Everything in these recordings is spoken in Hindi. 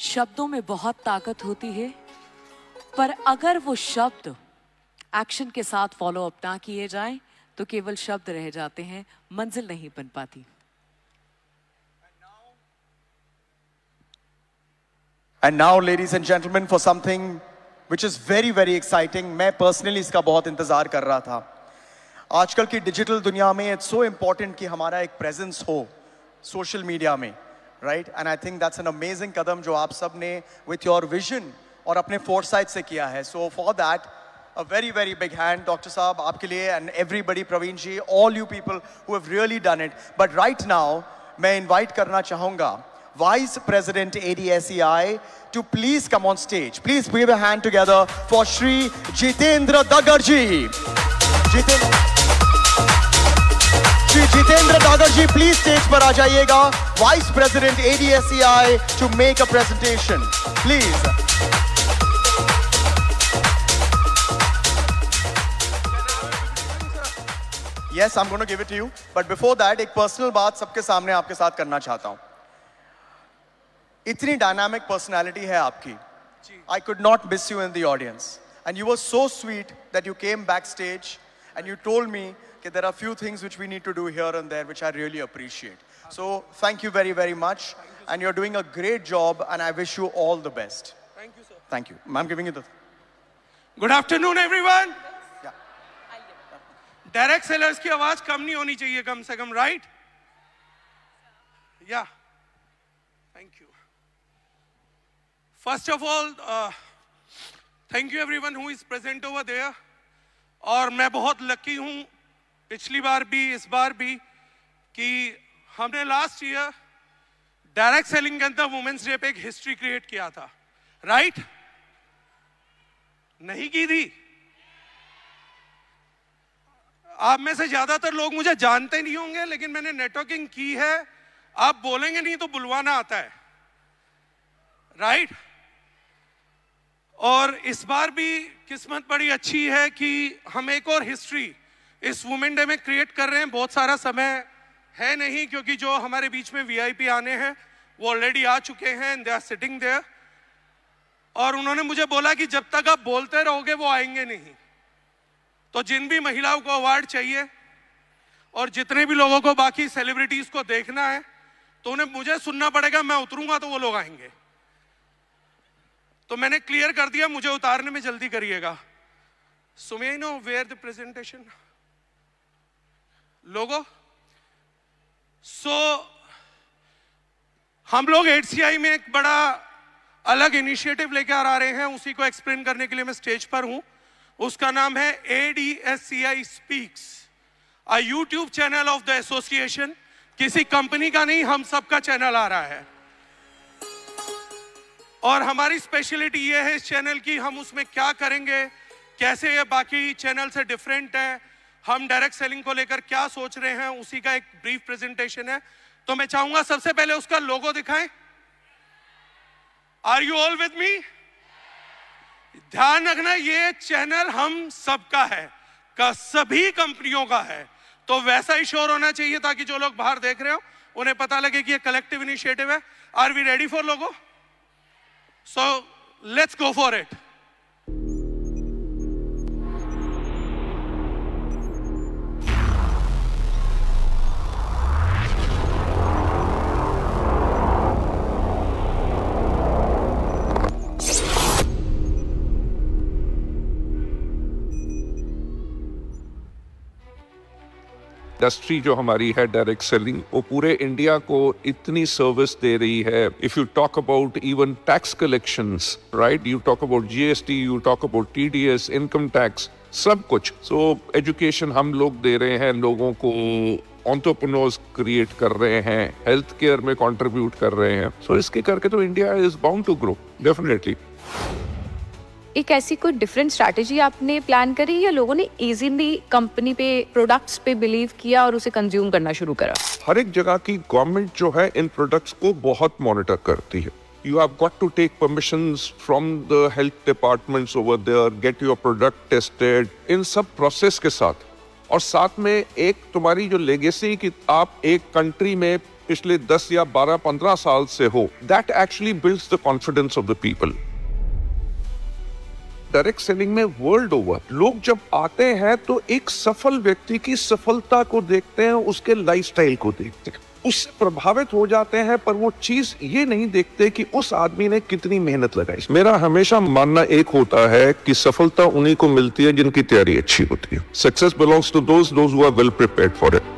शब्दों में बहुत ताकत होती है, पर अगर वो शब्द एक्शन के साथ फॉलो अप ना किए जाएं तो केवल शब्द रह जाते हैं, मंजिल नहीं बन पाती। And now, ladies and gentlemen, for something which is very, very exciting, मैं personally इसका बहुत इंतजार कर रहा था। आजकल की डिजिटल दुनिया में it's so important कि हमारा एक presence हो सोशल मीडिया में, right? And I think that's an amazing कदम जो आप सब ने with your vision और अपने foresight से किया है। So for that, a very, very big hand, Dr. Saab, आपके लिए and everybody, Praveen ji, all you people who have really done it. But right now, मैं invite करना चाहूँगा Vice President ADSEI to please come on stage. Please wave a hand together for Shri Jitendra Dagar ji. Shri Jitendra Dagar ji, please stage पर आ जाइएगा. Vice President ADSEI to make a presentation. Please. Yes, I'm going to give it to you. But before that, एक personal बात सबके सामने आपके साथ करना चाहता हूँ. इतनी डायनामिक पर्सनालिटी है आपकी. I could not miss you in the audience, and you were so sweet that you came backstage and you told me that there are few things which we need to do here and there, which I really appreciate. So thank you very, very much, and you're doing a great job, and I wish you all the best. Thank you, sir. Thank you. I'm giving you the. Good afternoon, everyone. Direct sellers की आवाज कम नहीं होनी चाहिए, कम से कम, right? Yeah, thank you. First of all, thank you everyone who is present over there. और मैं बहुत लकी हूं, पिछली बार भी इस बार भी, कि हमने लास्ट ईयर डायरेक्ट सेलिंग के अंदर वुमेन्स डे पे एक हिस्ट्री क्रिएट किया था, राइट? नहीं की थी? आप में से ज्यादातर लोग मुझे जानते नहीं होंगे, लेकिन मैंने नेटवर्किंग की है. आप बोलेंगे नहीं तो बुलवाना आता है, राइट? और इस बार भी किस्मत बड़ी अच्छी है कि हम एक और हिस्ट्री इस वुमेन डे में क्रिएट कर रहे हैं. बहुत सारा समय है नहीं, क्योंकि जो हमारे बीच में वीआईपी आने हैं वो ऑलरेडी आ चुके हैं, दे आर सिटिंग देयर. और उन्होंने मुझे बोला कि जब तक आप बोलते रहोगे वो आएंगे नहीं. तो जिन भी महिलाओं को अवार्ड चाहिए और जितने भी लोगों को बाकी सेलिब्रिटीज को देखना है, तो उन्हें मुझे सुनना पड़ेगा. मैं उतरूंगा तो वो लोग आएंगे. तो मैंने क्लियर कर दिया, मुझे उतारने में जल्दी करिएगा. So may I know where the presentation logo. So हम लोग HCI में एक बड़ा अलग इनिशिएटिव लेकर आ रहे हैं. उसी को एक्सप्लेन करने के लिए मैं स्टेज पर हूं. उसका नाम है ADSEI Speaks, a YouTube channel of the association. किसी कंपनी का नहीं, हम सबका चैनल आ रहा है. और हमारी स्पेशलिटी ये है इस चैनल की, हम उसमें क्या करेंगे, कैसे ये बाकी चैनल से डिफरेंट है, हम डायरेक्ट सेलिंग को लेकर क्या सोच रहे हैं, उसी का एक ब्रीफ प्रेजेंटेशन है. तो मैं चाहूंगा सबसे पहले उसका लोगो दिखाएं. Are you all with me? ध्यान रखना, ये चैनल हम सबका है, का सभी कंपनियों का है. तो वैसा ही शोर होना चाहिए ताकि जो लोग बाहर देख रहे हो उन्हें पता लगे कि ये कलेक्टिव इनिशिएटिव है. Are we ready for logo? So let's go for it. Industry जो हमारी है डायरेक्ट सेलिंग, वो पूरे इंडिया को इतनी सर्विस दे रही है. If you talk about even tax collections, right, you talk about GST, you talk about TDS, income tax, सब कुछ. सो एजुकेशन हम लोग दे रहे हैं लोगों को, एंटरप्रेन्योर्स क्रिएट कर रहे हैं, हेल्थ केयर में कंट्रीब्यूट कर रहे हैं. सो इसके करके तो India is bound to grow definitely. एक ऐसी कोई डिफरेंट स्ट्रैटेजी आपने प्लान करी, या लोगों ने इजीली कंपनी पे, प्रोडक्ट्स पे बिलीव किया और उसे कंज्यूम करना शुरू करा? हर एक जगह की गवर्नमेंट जो है इन प्रोडक्ट्स को बहुत मॉनिटर करती है. You have got to take permissions from the health departments over there, get your product tested, इन सब प्रोसेस के साथ. और साथ में एक तुम्हारी जो लेगेसी कि आप एक कंट्री में पिछले 10 या 12-15 साल से हो, that actually builds the confidence of the people. Direct selling में वर्ल्ड ओवर लोग जब आते हैं तो एक सफल व्यक्ति की सफलता को देखते हैं, उसके लाइफस्टाइल को देखते हैं, उससे प्रभावित हो जाते हैं, पर वो चीज ये नहीं देखते कि उस आदमी ने कितनी मेहनत लगाई। मेरा हमेशा मानना एक होता है कि सफलता उन्हीं को मिलती है जिनकी तैयारी अच्छी होती है। Success belongs to those who are well prepared for it.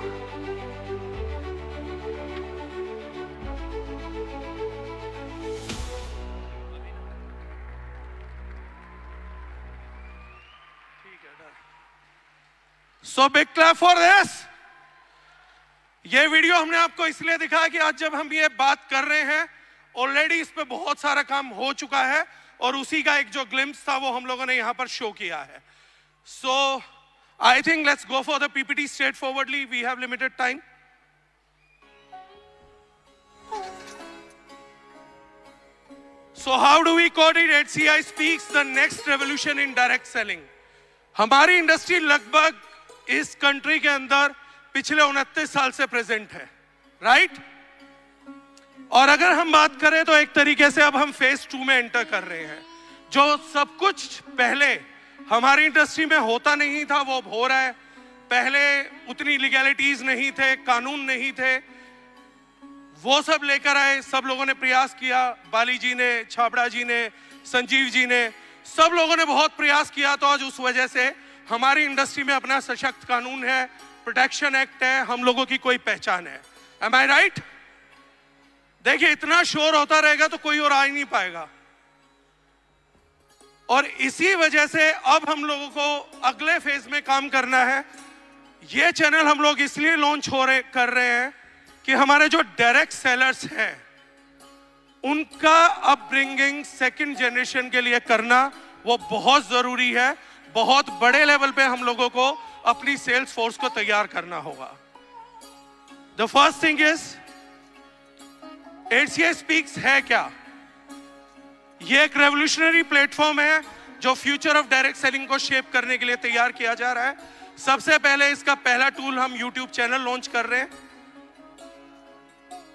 So big clap for this. ये वीडियो हमने आपको इसलिए दिखाया कि आज जब हम ये बात कर रहे हैं, ऑलरेडी इस पे बहुत सारा काम हो चुका है और उसी का एक जो ग्लिम्स था वो हम लोगों ने यहाँ पर शो किया है। So I think let's go for the PPT straightforwardly. We have limited time. So how do we coordinate HCI Speaks the next revolution in direct selling? हमारी इंडस्ट्री लगभग इस कंट्री के अंदर पिछले 29 साल से प्रेजेंट है, राइट? और अगर हम बात करें तो एक तरीके से अब हम फेज 2 में एंटर कर रहे हैं। जो सब कुछ पहले हमारी इंडस्ट्री में होता नहीं था वो हो रहा है। पहले उतनी लीगैलिटीज नहीं थे, कानून नहीं थे, वो सब लेकर आए, सब लोगों ने प्रयास किया। बाली जी ने, छाबड़ा जी ने, संजीव जी ने, सब लोगों ने बहुत प्रयास किया। तो आज उस वजह से हमारी इंडस्ट्री में अपना सशक्त कानून है, प्रोटेक्शन एक्ट है, हम लोगों की कोई पहचान है। Am I right? देखिए, इतना शोर होता रहेगा तो कोई और आ ही नहीं पाएगा। और इसी वजह से अब हम लोगों को अगले फेज में काम करना है। ये चैनल हम लोग इसलिए लॉन्च कर रहे हैं कि हमारे जो डायरेक्ट सेलर्स हैं उनका अपब्रिंगिंग सेकंड जनरेशन के लिए करना वो बहुत जरूरी है। बहुत बड़े लेवल पे हम लोगों को अपनी सेल्स फोर्स को तैयार करना होगा। The first thing is HCI Speaks है क्या? ये एक रेवोल्यूशनरी प्लेटफॉर्म है जो फ्यूचर ऑफ डायरेक्ट सेलिंग को शेप करने के लिए तैयार किया जा रहा है। सबसे पहले इसका पहला टूल हम YouTube चैनल लॉन्च कर रहे हैं।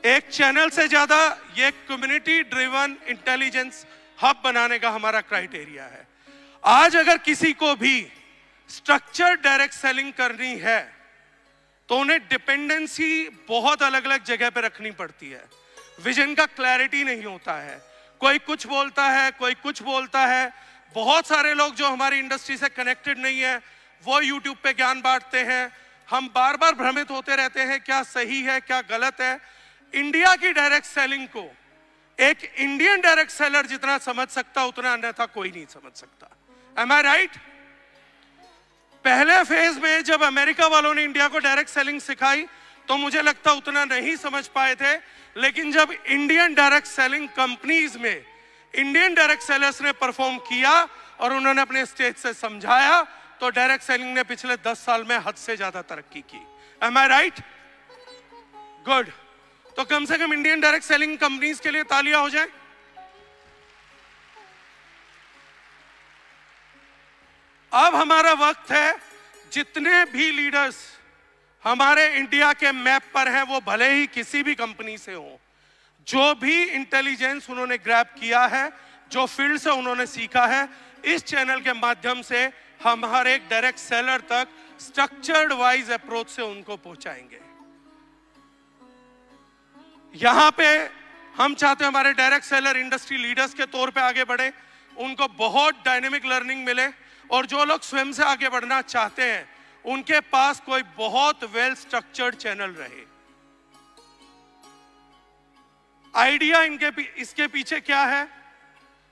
एक चैनल से ज्यादा ये कम्युनिटी ड्रिवन इंटेलिजेंस हब बनाने का हमारा क्राइटेरिया है। आज अगर किसी को भी स्ट्रक्चर डायरेक्ट सेलिंग करनी है तो उन्हें डिपेंडेंसी बहुत अलग अलग जगह पे रखनी पड़ती है। विजन का क्लैरिटी नहीं होता है, कोई कुछ बोलता है, कोई कुछ बोलता है। बहुत सारे लोग जो हमारी इंडस्ट्री से कनेक्टेड नहीं है वो यूट्यूब पे ज्ञान बांटते हैं। हम बार बार भ्रमित होते रहते हैं क्या सही है क्या गलत है। इंडिया की डायरेक्ट सेलिंग को एक इंडियन डायरेक्ट सेलर जितना समझ सकता उतना अन्यथा कोई नहीं समझ सकता। Am I right? पहले फेज में जब अमेरिका वालों ने इंडिया को डायरेक्ट सेलिंग सिखाई तो मुझे लगता उतना नहीं समझ पाए थे, लेकिन जब इंडियन डायरेक्ट सेलिंग कंपनीज में इंडियन डायरेक्ट सेलर्स ने परफॉर्म किया और उन्होंने अपने स्टेज से समझाया तो डायरेक्ट सेलिंग ने पिछले 10 साल में हद से ज्यादा तरक्की की। Am I right? गुड। तो कम से कम इंडियन डायरेक्ट सेलिंग कंपनीज के लिए तालियां हो जाए। अब हमारा वक्त है, जितने भी लीडर्स हमारे इंडिया के मैप पर हैं वो भले ही किसी भी कंपनी से हो, जो भी इंटेलिजेंस उन्होंने ग्रैब किया है, जो फील्ड से उन्होंने सीखा है, इस चैनल के माध्यम से हम हर एक डायरेक्ट सेलर तक स्ट्रक्चर्ड वाइज अप्रोच से उनको पहुंचाएंगे। यहां पे हम चाहते हैं हमारे डायरेक्ट सेलर इंडस्ट्री लीडर्स के तौर पे आगे बढ़े, उनको बहुत डायनेमिक लर्निंग मिले, और जो लोग स्वयं से आगे बढ़ना चाहते हैं उनके पास कोई बहुत वेल स्ट्रक्चर्ड चैनल रहे। आइडिया इसके पीछे क्या है?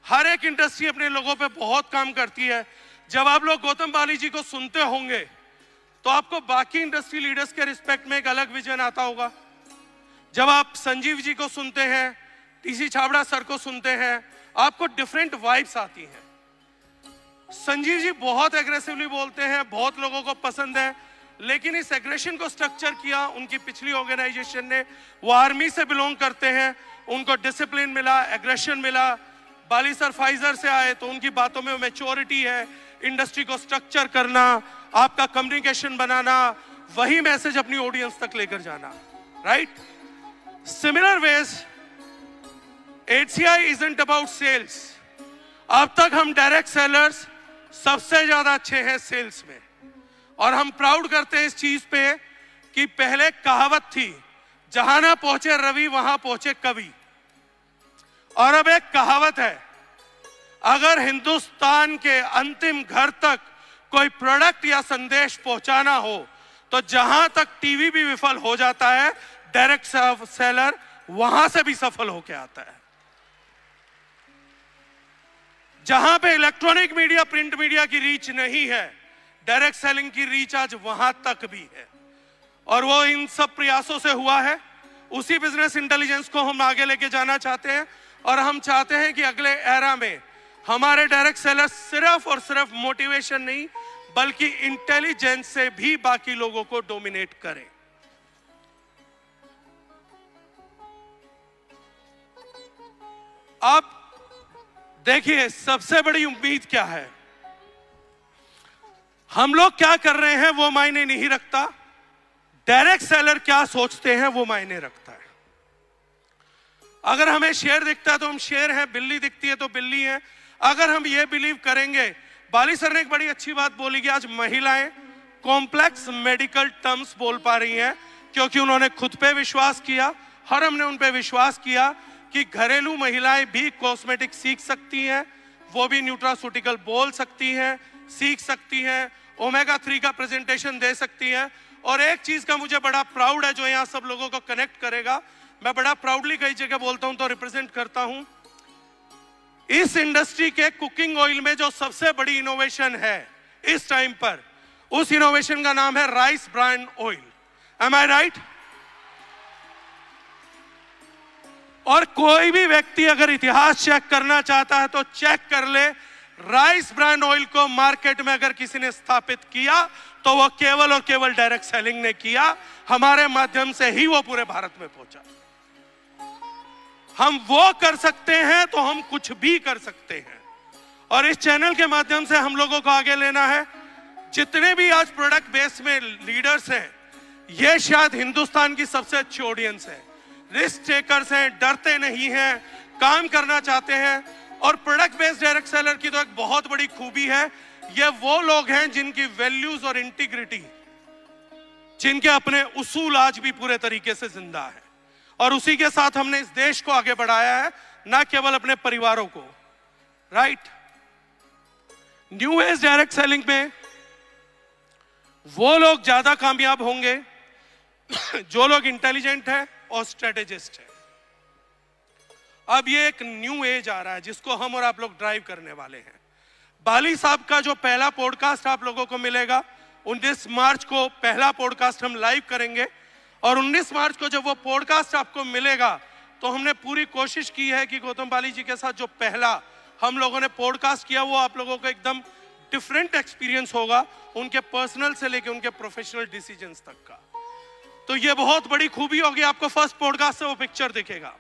हर एक इंडस्ट्री अपने लोगों पे बहुत काम करती है। जब आप लोग गौतम बाली जी को सुनते होंगे तो आपको बाकी इंडस्ट्री लीडर्स के रिस्पेक्ट में एक अलग विजन आता होगा। जब आप संजीव जी को सुनते हैं, टीसी छाबड़ा सर को सुनते हैं, आपको डिफरेंट वाइब्स आती हैं। संजीव जी बहुत एग्रेसिवली बोलते हैं, बहुत लोगों को पसंद है, लेकिन इस एग्रेशन को स्ट्रक्चर किया उनकी पिछली ऑर्गेनाइजेशन ने। वो आर्मी से बिलोंग करते हैं, उनको डिसिप्लिन मिला, एग्रेशन मिला। बाली सर फाइजर से आए तो उनकी बातों में मैच्योरिटी है, इंडस्ट्री को स्ट्रक्चर करना, आपका कम्युनिकेशन बनाना, वही मैसेज अपनी ऑडियंस तक लेकर जाना, right? Similar ways, HCI isn't about sales. अब तक हम डायरेक्ट सेलर्स सबसे ज्यादा अच्छे हैं सेल्स में, और हम प्राउड करते हैं इस चीज पे कि पहले कहावत थी, जहां ना पहुंचे रवि वहां पहुंचे कवि, और अब एक कहावत है, अगर हिंदुस्तान के अंतिम घर तक कोई प्रोडक्ट या संदेश पहुंचाना हो तो जहां तक टीवी भी विफल हो जाता है, डायरेक्ट सेलर वहां से भी सफल होकर आता है। जहां पे इलेक्ट्रॉनिक मीडिया, प्रिंट मीडिया की रीच नहीं है, डायरेक्ट सेलिंग की रीच आज वहां तक भी है, और वो इन सब प्रयासों से हुआ है। उसी बिजनेस इंटेलिजेंस को हम आगे लेके जाना चाहते हैं, और हम चाहते हैं कि अगले एरा में हमारे डायरेक्ट सेलर सिर्फ और सिर्फ मोटिवेशन नहीं बल्कि इंटेलिजेंस से भी बाकी लोगों को डोमिनेट करें। अब देखिए, सबसे बड़ी उम्मीद क्या है, हम लोग क्या कर रहे हैं वो मायने नहीं रखता, डायरेक्ट सेलर क्या सोचते हैं वो मायने रखता है। अगर हमें शेर दिखता है तो हम शेर हैं, बिल्ली दिखती है तो बिल्ली है। अगर हम ये बिलीव करेंगे, बाली सर ने एक बड़ी अच्छी बात बोली कि आज महिलाएं कॉम्प्लेक्स मेडिकल टर्म्स बोल पा रही हैं क्योंकि उन्होंने खुद पे विश्वास किया, और हमने उन पे विश्वास किया कि घरेलू महिलाएं भी कॉस्मेटिक सीख सकती हैं, वो भी न्यूट्रास्यूटिकल बोल सकती हैं, सीख सकती हैं, ओमेगा 3 का प्रेजेंटेशन दे सकती हैं। और एक चीज का मुझे बड़ा प्राउड है जो यहाँ सब लोगों को कनेक्ट करेगा, मैं बड़ा प्राउडली कई जगह बोलता हूं तो रिप्रेजेंट करता हूं, इस इंडस्ट्री के कुकिंग ऑयल में जो सबसे बड़ी इनोवेशन है इस टाइम पर, उस इनोवेशन का नाम है राइस ब्रांड ऑयल। एम आई राइट? और कोई भी व्यक्ति अगर इतिहास चेक करना चाहता है तो चेक कर ले, राइस ब्रांड ऑयल को मार्केट में अगर किसी ने स्थापित किया तो वो केवल और केवल डायरेक्ट सेलिंग ने किया, हमारे माध्यम से ही वो पूरे भारत में पहुंचा। हम वो कर सकते हैं तो हम कुछ भी कर सकते हैं, और इस चैनल के माध्यम से हम लोगों को आगे लेना है। जितने भी आज प्रोडक्ट बेस में लीडर्स हैं, ये शायद हिंदुस्तान की सबसे अच्छी ऑडियंस है, रिस्क टेकर्स हैं, डरते नहीं हैं, काम करना चाहते हैं। और प्रोडक्ट बेस्ड डायरेक्ट सेलर की तो एक बहुत बड़ी खूबी है, ये वो लोग हैं जिनकी वैल्यूज और इंटीग्रिटी, जिनके अपने उसूल आज भी पूरे तरीके से जिंदा है, और उसी के साथ हमने इस देश को आगे बढ़ाया है, ना केवल अपने परिवारों को। Right? New age direct selling में वो लोग ज्यादा कामयाब होंगे जो लोग इंटेलिजेंट हैं और स्ट्रेटेजिस्ट हैं। अब ये एक न्यू एज आ रहा है जिसको हम और आप लोग ड्राइव करने वाले हैं। बाली साहब का जो पहला पॉडकास्ट आप लोगों को मिलेगा, 19 मार्च को पहला पॉडकास्ट हम लाइव करेंगे, और 19 मार्च को जब वो पॉडकास्ट आपको मिलेगा तो हमने पूरी कोशिश की है कि गौतम बाली जी के साथ जो पहला हम लोगों ने पॉडकास्ट किया वो आप लोगों को एकदम डिफरेंट एक्सपीरियंस होगा, उनके पर्सनल से लेके उनके प्रोफेशनल डिसीजंस तक का। तो ये बहुत बड़ी खूबी होगी, आपको फर्स्ट पॉडकास्ट से वो पिक्चर दिखेगा।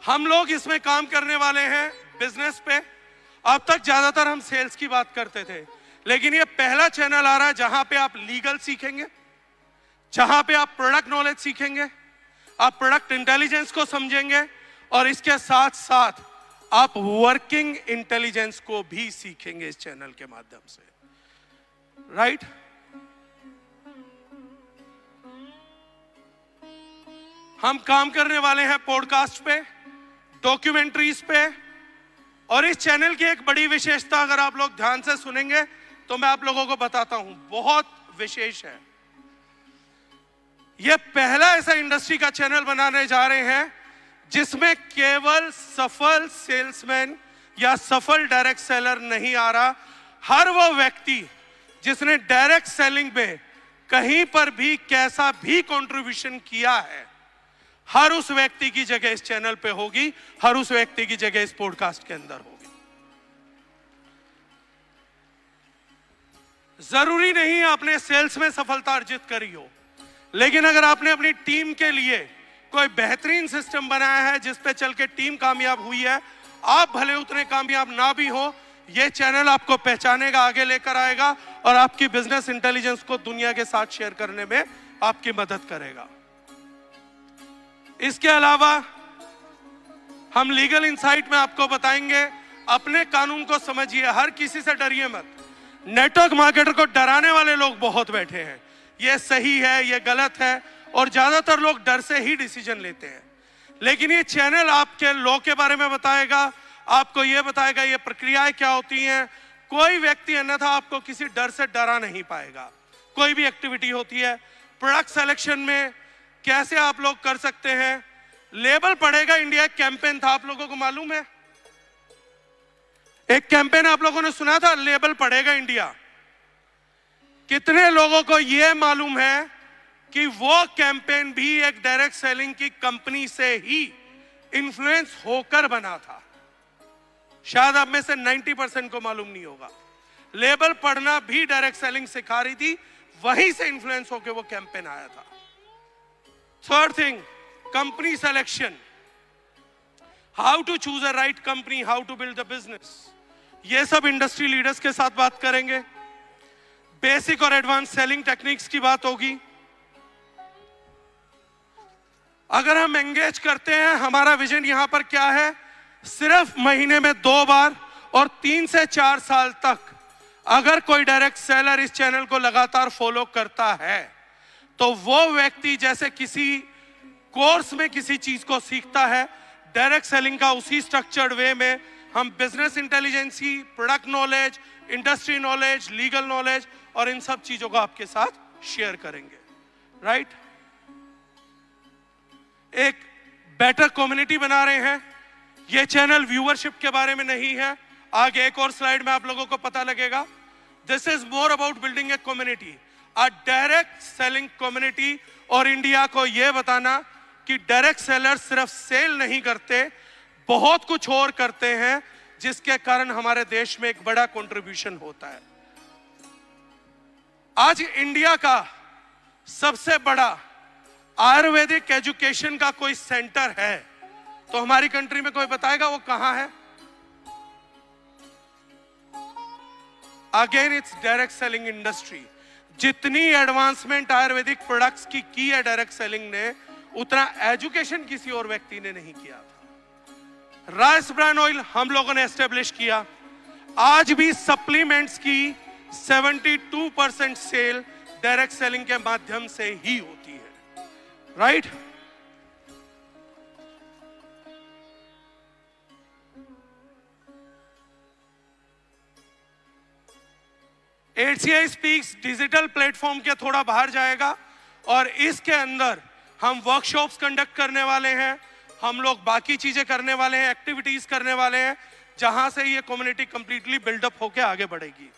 हम लोग इसमें काम करने वाले हैं बिजनेस पे। अब तक ज्यादातर हम सेल्स की बात करते थे, लेकिन ये पहला चैनल आ रहा है जहां पे आप लीगल सीखेंगे, जहां पे आप प्रोडक्ट नॉलेज सीखेंगे, आप प्रोडक्ट इंटेलिजेंस को समझेंगे, और इसके साथ साथ आप वर्किंग इंटेलिजेंस को भी सीखेंगे इस चैनल के माध्यम से। राइट? हम काम करने वाले हैं पॉडकास्ट पे, डॉक्यूमेंट्रीज पे, और इस चैनल की एक बड़ी विशेषता अगर आप लोग ध्यान से सुनेंगे तो मैं आप लोगों को बताता हूं, बहुत विशेष है। यह पहला ऐसा इंडस्ट्री का चैनल बनाने जा रहे हैं जिसमें केवल सफल सेल्समैन या सफल डायरेक्ट सेलर नहीं आ रहा, हर वो व्यक्ति जिसने डायरेक्ट सेलिंग में कहीं पर भी कैसा भी कंट्रीब्यूशन किया है, हर उस व्यक्ति की जगह इस चैनल पे होगी, हर उस व्यक्ति की जगह इस पॉडकास्ट के अंदर होगी। जरूरी नहीं आपने सेल्स में सफलता अर्जित करी हो, लेकिन अगर आपने अपनी टीम के लिए कोई बेहतरीन सिस्टम बनाया है जिस पे चल के टीम कामयाब हुई है, आप भले उतने कामयाब ना भी हो, ये चैनल आपको पहचानेगा, आगे लेकर आएगा और आपकी बिजनेस इंटेलिजेंस को दुनिया के साथ शेयर करने में आपकी मदद करेगा। इसके अलावा हम लीगल इनसाइट में आपको बताएंगे, अपने कानून को समझिए, हर किसी से डरिए मत। नेटवर्क मार्केटर को डराने वाले लोग बहुत बैठे हैं, ये सही है, ये गलत है, और ज्यादातर लोग डर से ही डिसीजन लेते हैं। लेकिन ये चैनल आपके लॉ के बारे में बताएगा, आपको ये बताएगा ये प्रक्रियाएं क्या होती हैं। कोई व्यक्ति अन्यथा आपको किसी डर से डरा नहीं पाएगा। कोई भी एक्टिविटी होती है, प्रोडक्ट सिलेक्शन में कैसे आप लोग कर सकते हैं, लेबल पड़ेगा इंडिया, एक कैंपेन था, आप लोगों को मालूम है? एक कैंपेन आप लोगों ने सुना था, लेबल पड़ेगा इंडिया। कितने लोगों को यह मालूम है कि वो कैंपेन भी एक डायरेक्ट सेलिंग की कंपनी से ही इन्फ्लुएंस होकर बना था? शायद आप में से 90% को मालूम नहीं होगा। लेबल पढ़ना भी डायरेक्ट सेलिंग सिखा रही थी, वहीं से इन्फ्लुएंस होकर वो कैंपेन आया था। Third thing, company selection, how to choose a right company, how to build the business, ये सब इंडस्ट्री लीडर्स के साथ बात करेंगे। बेसिक और एडवांस सेलिंग टेक्निक्स की बात होगी। अगर हम एंगेज करते हैं, हमारा विजन यहां पर क्या है, सिर्फ महीने में 2 बार और 3 से 4 साल तक अगर कोई डायरेक्ट सेलर इस चैनल को लगातार फॉलो करता है तो वो व्यक्ति जैसे किसी कोर्स में किसी चीज को सीखता है, डायरेक्ट सेलिंग का उसी स्ट्रक्चर्ड वे में हम business intelligence, product knowledge, industry knowledge, legal knowledge और इन सब चीजों को आपके साथ शेयर करेंगे। राइट? एक बेटर कम्युनिटी बना रहे हैं। ये चैनल व्यूअरशिप के बारे में नहीं है, आगे एक और स्लाइड में आप लोगों को पता लगेगा। This is more about building a community, a direct selling community. और इंडिया को यह बताना कि डायरेक्ट सेलर सिर्फ सेल नहीं करते, बहुत कुछ और करते हैं, जिसके कारण हमारे देश में एक बड़ा कंट्रीब्यूशन होता है। आज इंडिया का सबसे बड़ा आयुर्वेदिक एजुकेशन का कोई सेंटर है तो हमारी कंट्री में कोई बताएगा वो कहां है? Again it's direct selling industry. जितनी एडवांसमेंट आयुर्वेदिक प्रोडक्ट्स की है डायरेक्ट सेलिंग ने, उतना एजुकेशन किसी और व्यक्ति ने नहीं किया था। राइस ब्रांड ऑयल हम लोगों ने एस्टेब्लिश किया। आज भी सप्लीमेंट्स की 72% सेल डायरेक्ट सेलिंग के माध्यम से ही होती है। Right? HCI speaks digital platform के थोड़ा बाहर जाएगा और इसके अंदर हम वर्कशॉप्स कंडक्ट करने वाले हैं, हम लोग बाकी चीजें करने वाले हैं, एक्टिविटीज करने वाले हैं, जहां से ये कम्युनिटी कंप्लीटली बिल्डअप होकर आगे बढ़ेगी।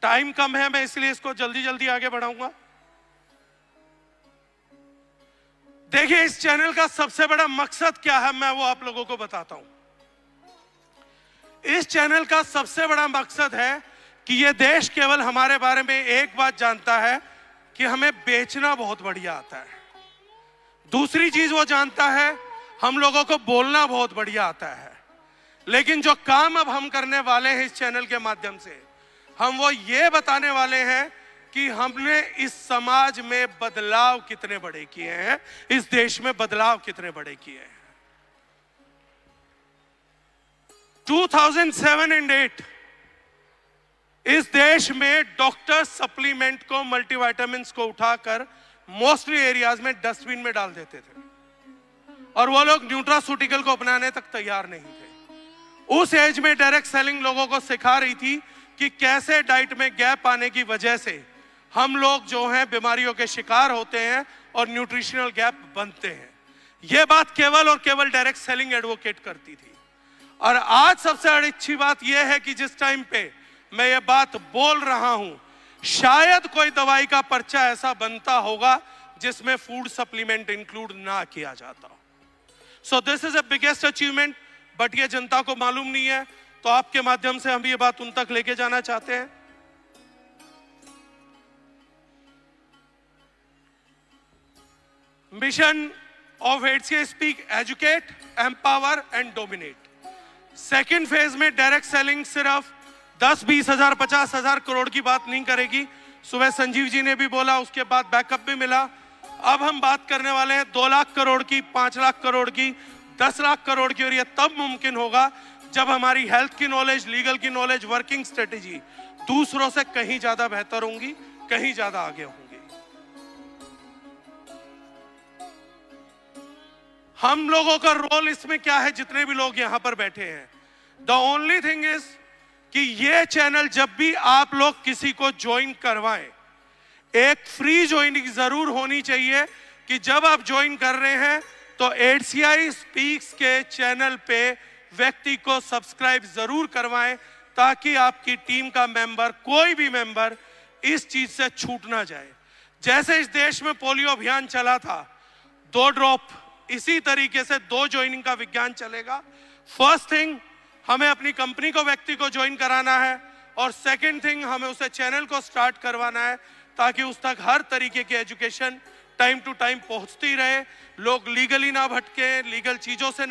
टाइम कम है, मैं इसलिए इसको जल्दी जल्दी आगे बढ़ाऊंगा। देखिए, इस चैनल का सबसे बड़ा मकसद क्या है, मैं वो आप लोगों को बताता हूं। इस चैनल का सबसे बड़ा मकसद है कि ये देश केवल हमारे बारे में एक बात जानता है कि हमें बेचना बहुत बढ़िया आता है। दूसरी चीज वो जानता है, हम लोगों को बोलना बहुत बढ़िया आता है। लेकिन जो काम अब हम करने वाले हैं इस चैनल के माध्यम से, हम वो ये बताने वाले हैं कि हमने इस समाज में बदलाव कितने बड़े किए हैं, इस देश में बदलाव कितने बड़े किए हैं। 2007 और 8 इस देश में डॉक्टर सप्लीमेंट को, मल्टीविटामिन को उठाकर मोस्टली एरियाज में डस्टबिन में डाल देते थे और वो लोग न्यूट्रास्यूटिकल को अपनाने तक तैयार नहीं थे। उस एज में डायरेक्ट सेलिंग लोगों को सिखा रही थी कि कैसे डाइट में गैप आने की वजह से हम लोग जो हैं बीमारियों के शिकार होते हैं और न्यूट्रिशनल गैप बनते हैं। यह बात केवल और केवल डायरेक्ट सेलिंग एडवोकेट करती थी। और आज सबसे अच्छी बात यह है कि जिस टाइम पे मैं ये बात बोल रहा हूं, शायद कोई दवाई का पर्चा ऐसा बनता होगा जिसमें फूड सप्लीमेंट इंक्लूड ना किया जाता हो। So this is the biggest achievement, but ये जनता को मालूम नहीं है, तो आपके माध्यम से हम ये बात उन तक लेके जाना चाहते हैं। Mission of HCI speak, educate, empower and dominate. Second phase में डायरेक्ट सेलिंग सिर्फ 10, 20 हजार, 50 हजार करोड़ की बात नहीं करेगी। सुबह संजीव जी ने भी बोला, उसके बाद बैकअप भी मिला अब हम बात करने वाले हैं 2 लाख करोड़ की, 5 लाख करोड़ की, 10 लाख करोड़ की, और ये तब मुमकिन होगा जब हमारी हेल्थ की नॉलेज, लीगल की नॉलेज, वर्किंग स्ट्रेटेजी दूसरों से कहीं ज्यादा बेहतर होंगी, कहीं ज्यादा आगे होंगी। हम लोगों का रोल इसमें क्या है, जितने भी लोग यहां पर बैठे हैं, द ओनली थिंग इज कि ये चैनल जब भी आप लोग किसी को ज्वाइन करवाएं, एक फ्री ज्वाइनिंग जरूर होनी चाहिए कि जब आप ज्वाइन कर रहे हैं तो HCI स्पीक्स के चैनल पे व्यक्ति को सब्सक्राइब जरूर करवाएं, ताकि आपकी टीम का मेंबर, कोई भी मेंबर इस चीज से छूट ना जाए। जैसे इस देश में पोलियो अभियान चला था, 2 ड्रॉप, इसी तरीके से 2 ज्वाइनिंग का विज्ञान चलेगा। फर्स्ट थिंग, हमें अपनी कंपनी को, व्यक्ति को ज्वाइन कराना है, और सेकंड थिंग, हमें उसे चैनल को स्टार्ट करवाना है, ताकि उस तक हर तरीके की एजुकेशन टाइम टू टाइम पहुंचती रहे, लोग लीगली ना भटके, लीगल चीजों से